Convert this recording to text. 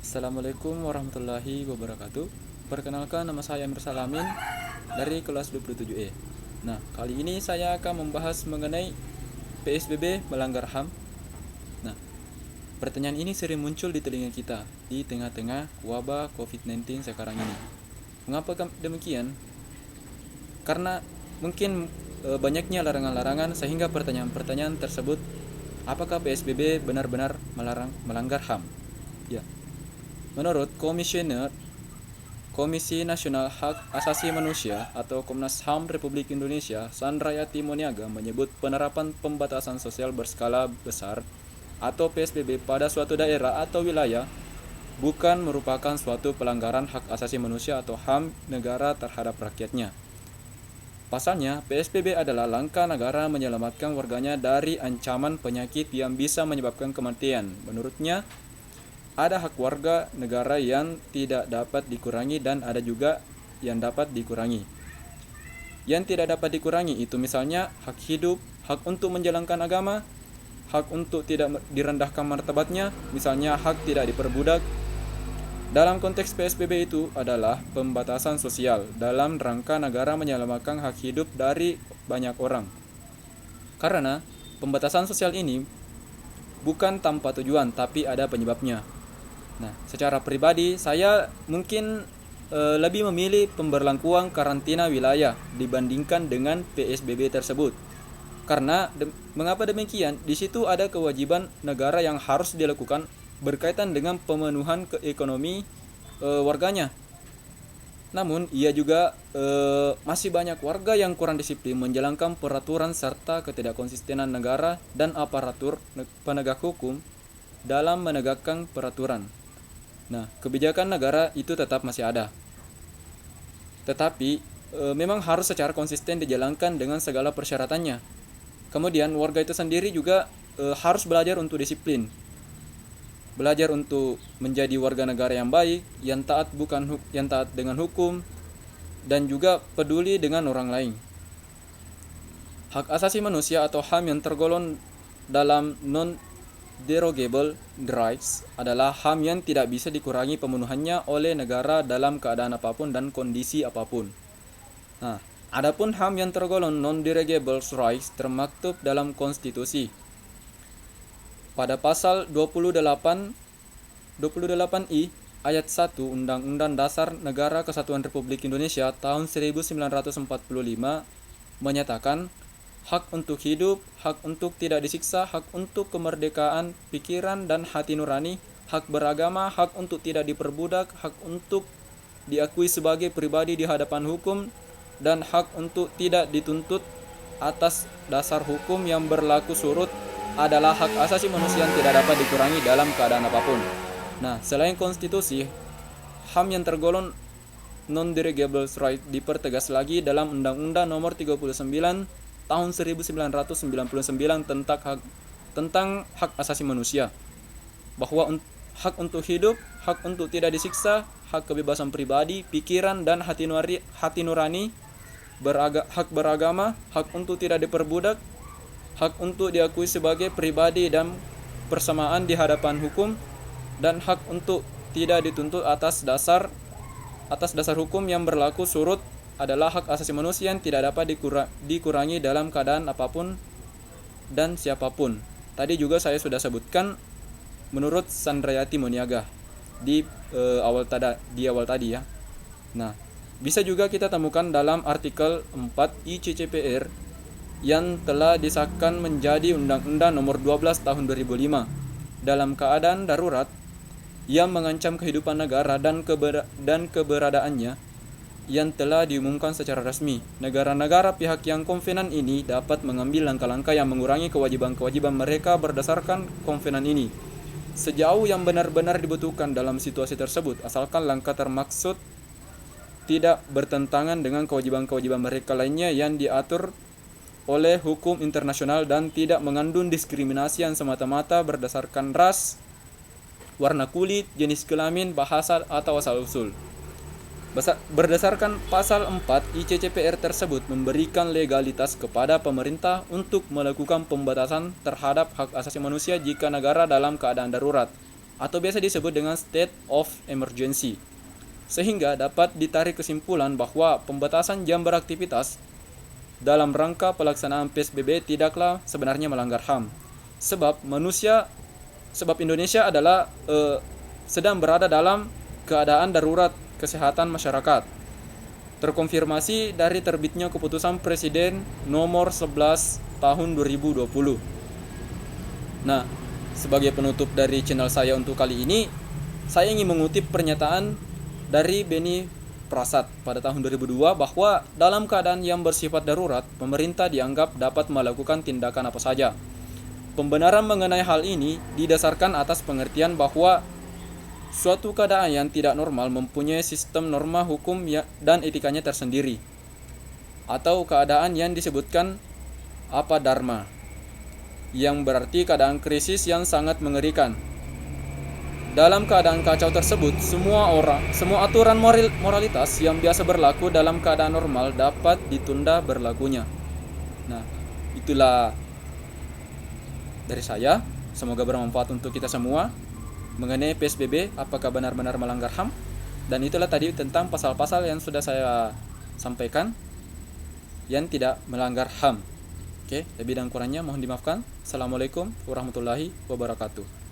Assalamualaikum warahmatullahi wabarakatuh. Perkenalkan, nama saya Amir Salamin dari kelas 27E. Nah, kali ini saya akan membahas mengenai PSBB melanggar HAM. Nah, pertanyaan ini sering muncul di telinga kita di tengah-tengah wabah COVID-19 sekarang ini. Mengapa demikian? Karena mungkin banyaknya larangan-larangan sehingga pertanyaan-pertanyaan tersebut, apakah PSBB benar-benar melanggar HAM? Ya. Menurut Komisi Nasional Hak Asasi Manusia atau Komnas HAM Republik Indonesia, Sandrayati Moniaga menyebut penerapan pembatasan sosial berskala besar atau PSBB pada suatu daerah atau wilayah bukan merupakan suatu pelanggaran hak asasi manusia atau HAM negara terhadap rakyatnya. Pasalnya, PSBB adalah langkah negara menyelamatkan warganya dari ancaman penyakit yang bisa menyebabkan kematian. Menurutnya, ada hak warga negara yang tidak dapat dikurangi dan ada juga yang dapat dikurangi. Yang tidak dapat dikurangi itu misalnya hak hidup, hak untuk menjalankan agama, hak untuk tidak direndahkan martabatnya, misalnya hak tidak diperbudak. Dalam konteks PSBB itu adalah pembatasan sosial dalam rangka negara menyelamatkan hak hidup dari banyak orang. Karena pembatasan sosial ini bukan tanpa tujuan tapi ada penyebabnya. Nah, secara pribadi saya mungkin lebih memilih pemberlakuan karantina wilayah dibandingkan dengan PSBB tersebut. Karena mengapa demikian? Di situ ada kewajiban negara yang harus dilakukan berkaitan dengan pemenuhan ekonomi warganya. Namun, ia juga masih banyak warga yang kurang disiplin menjalankan peraturan serta ketidakkonsistenan negara dan aparatur penegak hukum dalam menegakkan peraturan. Nah, kebijakan negara itu tetap masih ada. Tetapi, memang harus secara konsisten dijalankan dengan segala persyaratannya. Kemudian, warga itu sendiri juga harus belajar untuk disiplin. Belajar untuk menjadi warga negara yang baik, yang taat yang taat dengan hukum, dan juga peduli dengan orang lain. Hak asasi manusia atau HAM yang tergolong dalam non-derogable rights adalah HAM yang tidak bisa dikurangi pemenuhannya oleh negara dalam keadaan apapun dan kondisi apapun. Nah, adapun HAM yang tergolong non-derogable rights termaktub dalam konstitusi. Pada pasal 28I ayat 1 Undang-Undang Dasar Negara Kesatuan Republik Indonesia tahun 1945 menyatakan hak untuk hidup, hak untuk tidak disiksa, hak untuk kemerdekaan pikiran dan hati nurani, hak beragama, hak untuk tidak diperbudak, hak untuk diakui sebagai pribadi di hadapan hukum, dan hak untuk tidak dituntut atas dasar hukum yang berlaku surut adalah hak asasi manusia yang tidak dapat dikurangi dalam keadaan apapun. Nah, selain konstitusi, HAM yang tergolong non-derogable right dipertegas lagi dalam Undang-Undang Nomor 39 Tahun 1999 tentang hak asasi manusia, bahwa hak untuk hidup, hak untuk tidak disiksa, hak kebebasan pribadi, pikiran dan hati nurani, hak beragama, hak untuk tidak diperbudak, hak untuk diakui sebagai pribadi dan persamaan di hadapan hukum, dan hak untuk tidak dituntut atas dasar hukum yang berlaku surut adalah hak asasi manusia yang tidak dapat dikurangi dalam keadaan apapun dan siapapun. Tadi juga saya sudah sebutkan menurut Sandrayati Moniaga di awal tadi ya. Nah, bisa juga kita temukan dalam artikel 4 ICCPR yang telah disahkan menjadi Undang-Undang Nomor 12 Tahun 2005 dalam keadaan darurat yang mengancam kehidupan negara dan keberadaannya yang telah diumumkan secara resmi. Negara-negara pihak yang konvenan ini dapat mengambil langkah-langkah yang mengurangi kewajiban-kewajiban mereka berdasarkan konvenan ini, sejauh yang benar-benar dibutuhkan dalam situasi tersebut, asalkan langkah termaksud tidak bertentangan dengan kewajiban-kewajiban mereka lainnya yang diatur oleh hukum internasional dan tidak mengandung diskriminasi yang semata-mata berdasarkan ras, warna kulit, jenis kelamin, bahasa, atau asal-usul. Berdasarkan pasal 4 ICCPR tersebut memberikan legalitas kepada pemerintah untuk melakukan pembatasan terhadap hak asasi manusia jika negara dalam keadaan darurat atau biasa disebut dengan state of emergency. Sehingga dapat ditarik kesimpulan bahwa pembatasan jam beraktivitas dalam rangka pelaksanaan PSBB tidaklah sebenarnya melanggar HAM. Sebab Indonesia adalah sedang berada dalam keadaan darurat kesehatan masyarakat. Terkonfirmasi dari terbitnya keputusan Presiden nomor 11 tahun 2020. Nah, sebagai penutup dari channel saya untuk kali ini, saya ingin mengutip pernyataan dari Beni Prasad pada tahun 2002 bahwa dalam keadaan yang bersifat darurat, pemerintah dianggap dapat melakukan tindakan apa saja. Pembenaran mengenai hal ini didasarkan atas pengertian bahwa suatu keadaan yang tidak normal mempunyai sistem norma hukum dan etikanya tersendiri, atau keadaan yang disebutkan apadharma, yang berarti keadaan krisis yang sangat mengerikan. Dalam keadaan kacau tersebut, semua aturan moralitas yang biasa berlaku dalam keadaan normal dapat ditunda berlakunya. Nah, itulah dari saya. Semoga bermanfaat untuk kita semua mengenai PSBB, apakah benar-benar melanggar HAM. Dan itulah tadi tentang pasal-pasal yang sudah saya sampaikan yang tidak melanggar HAM. Oke, lebih dan kurangnya mohon dimaafkan. Assalamualaikum warahmatullahi wabarakatuh.